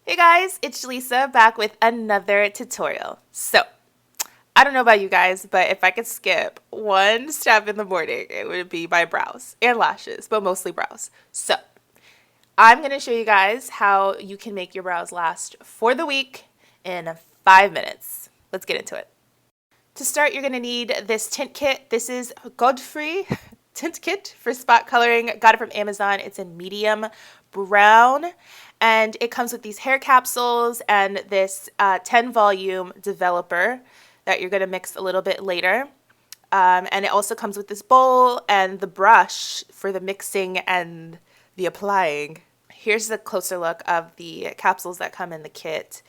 Hey guys, it's Jaleesa back with another tutorial. So, I don't know about you guys, but if I could skip one step in the morning, it would be my brows and lashes, but mostly brows. So, I'm going to show you guys how you can make your brows last for the week in 5 minutes. Let's get into it. To start, you're going to need this tint kit. This is Godefroy Tint Kit for spot coloring. Got it from Amazon. It's in medium brown. And it comes with these hair capsules and this 10 volume developer that you're going to mix a little bit later. And it also comes with this bowl and the brush for the mixing and the applying. Here's a closer look of the capsules that come in the kit.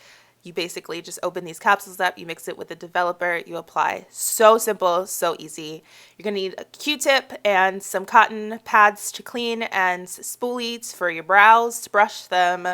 You basically just open these capsules up, you mix it with the developer, you apply. So simple, so easy. You're going to need a Q-tip and some cotton pads to clean and spoolies for your brows to brush them.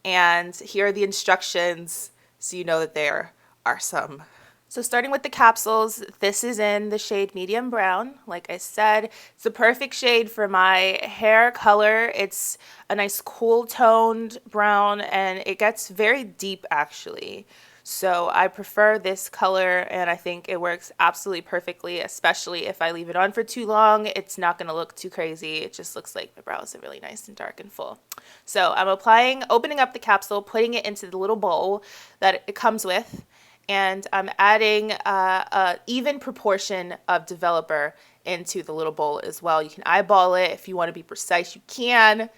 And here are the instructions so you know that there are some. So starting with the capsules, this is in the shade medium brown. Like I said, it's the perfect shade for my hair color. It's a nice cool toned brown and it gets very deep actually. So I prefer this color and I think it works absolutely perfectly, especially if I leave it on for too long. It's not going to look too crazy. It just looks like my brows are really nice and dark and full. So I'm opening up the capsule, putting it into the little bowl that it comes with. And I'm adding an even proportion of developer into the little bowl as well. You can eyeball it. If you want to be precise, you can,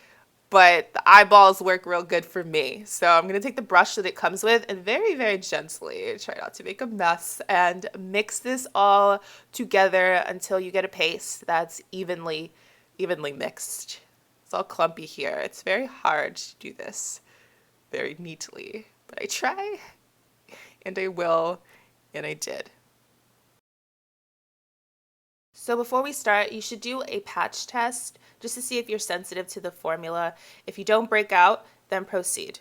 but the eyeballs work real good for me. So I'm going to take the brush that it comes with and very, very gently, try not to make a mess, and mix this all together until you get a paste that's evenly mixed. It's all clumpy here. It's very hard to do this very neatly, but I try. And I will, and I did. So before we start, you should do a patch test just to see if you're sensitive to the formula. If you don't break out, then proceed.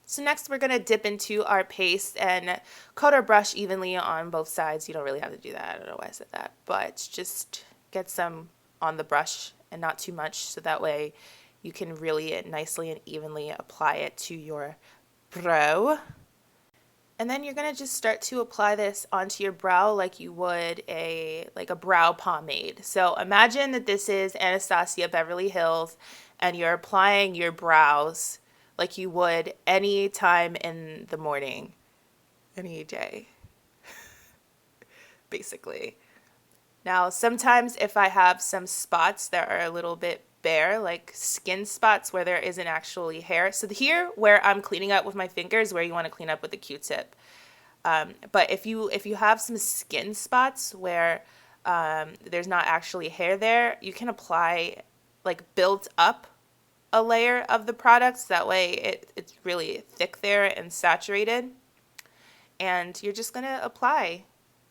So next we're going to dip into our paste and coat our brush evenly on both sides. You don't really have to do that. I don't know why I said that, but just get some on the brush and not too much so that way you can really nicely and evenly apply it to your brow. And then you're going to just start to apply this onto your brow like you would a brow pomade. So imagine that this is Anastasia Beverly Hills and you're applying your brows like you would any time in the morning, any day, basically. Now, sometimes if I have some spots that are a little bit bare, like skin spots where there isn't actually hair. So here where I'm cleaning up with my fingers, where you want to clean up with a Q-tip. But if you have some skin spots where there's not actually hair there, you can apply, like, build up a layer of the products. That way it's really thick there and saturated. And you're just going to apply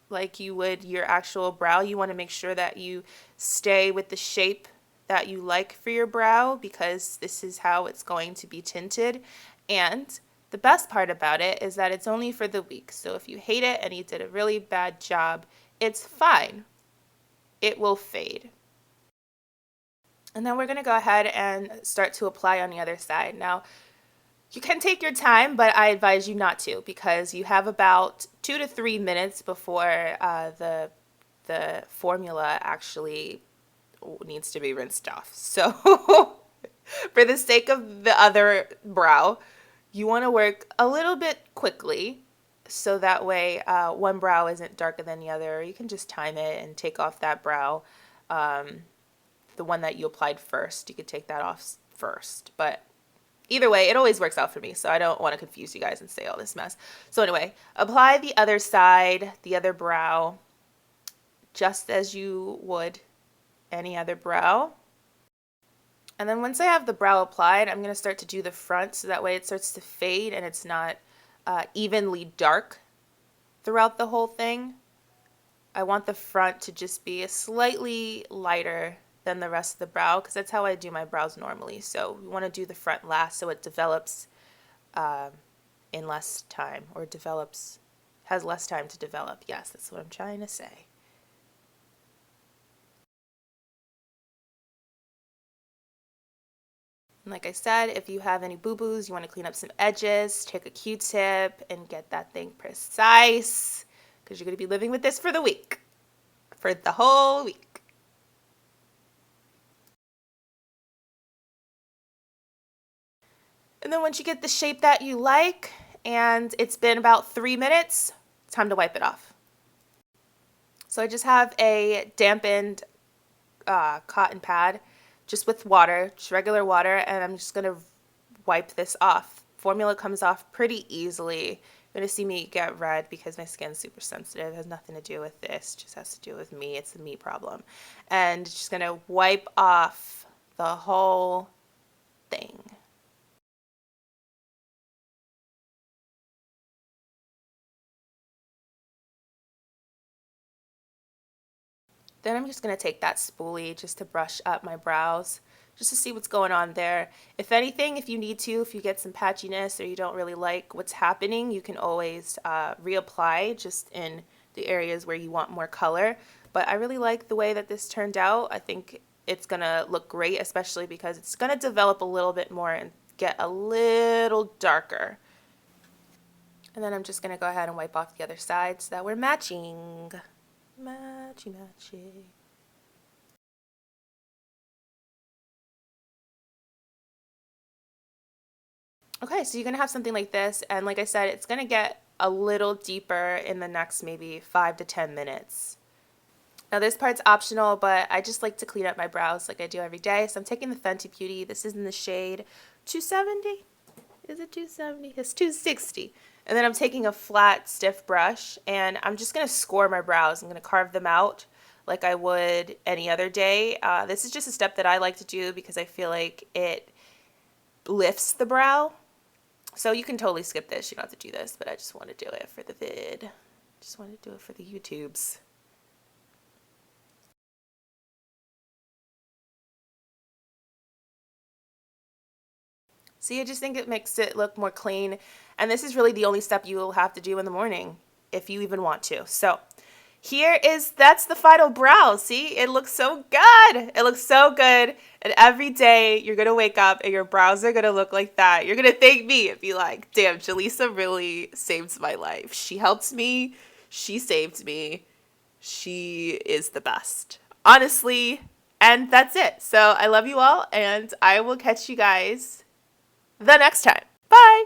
like you would your actual brow. You want to make sure that you stay with the shape that you like for your brow because this is how it's going to be tinted. And the best part about it is that it's only for the week. So if you hate it and you did a really bad job, it's fine. It will fade. And then we're going to go ahead and start to apply on the other side. Now, you can take your time, but I advise you not to because you have about 2 to 3 minutes before the formula actually needs to be rinsed off. So for the sake of the other brow, you want to work a little bit quickly so that way one brow isn't darker than the other. You can just time it and take off that brow, the one that you applied first. You could take that off first, but either way, it always works out for me, so I don't want to confuse you guys and say all this mess. So anyway, apply the other side, the other brow, just as you would any other brow. And then once I have the brow applied, I'm going to start to do the front so that way it starts to fade and it's not evenly dark throughout the whole thing. I want the front to just be a slightly lighter than the rest of the brow because that's how I do my brows normally. So we want to do the front last so it develops in less time, or has less time to develop. Yes, that's what I'm trying to say. And like I said, if you have any boo-boos, you want to clean up some edges, take a Q-tip and get that thing precise, because you're going to be living with this for the week, for the whole week. And then once you get the shape that you like, and it's been about 3 minutes, it's time to wipe it off. So I just have a dampened cotton pad, just with water, just regular water, and I'm just gonna wipe this off. Formula comes off pretty easily. You're gonna see me get red because my skin's super sensitive. It has nothing to do with this, it just has to do with me. It's a me problem. And just gonna wipe off the whole thing. Then I'm just going to take that spoolie just to brush up my brows, just to see what's going on there. If anything, if you need to, if you get some patchiness or you don't really like what's happening, you can always reapply just in the areas where you want more color. But I really like the way that this turned out. I think it's going to look great, especially because it's going to develop a little bit more and get a little darker. And then I'm just going to go ahead and wipe off the other side so that we're matching. Matchy matchy. Okay, so you're gonna have something like this, and like I said, it's gonna get a little deeper in the next maybe 5 to 10 minutes. Now this part's optional, but I just like to clean up my brows like I do every day. So I'm taking the Fenty Beauty. This is in the shade 270. Is it 270? It's 260. And then I'm taking a flat, stiff brush, and I'm just going to score my brows. I'm going to carve them out like I would any other day. This is just a step that I like to do because I feel like it lifts the brow. So you can totally skip this. You don't have to do this, but I just want to do it for the vid. Just want to do it for the YouTubes. See, I just think it makes it look more clean. And this is really the only step you will have to do in the morning, if you even want to. So that's the final brow. See, it looks so good. It looks so good. And every day you're going to wake up and your brows are going to look like that. You're going to thank me and be like, damn, Jaleesa really saved my life. She helped me. She saved me. She is the best. Honestly. And that's it. So I love you all, and I will catch you guys the next time. Bye!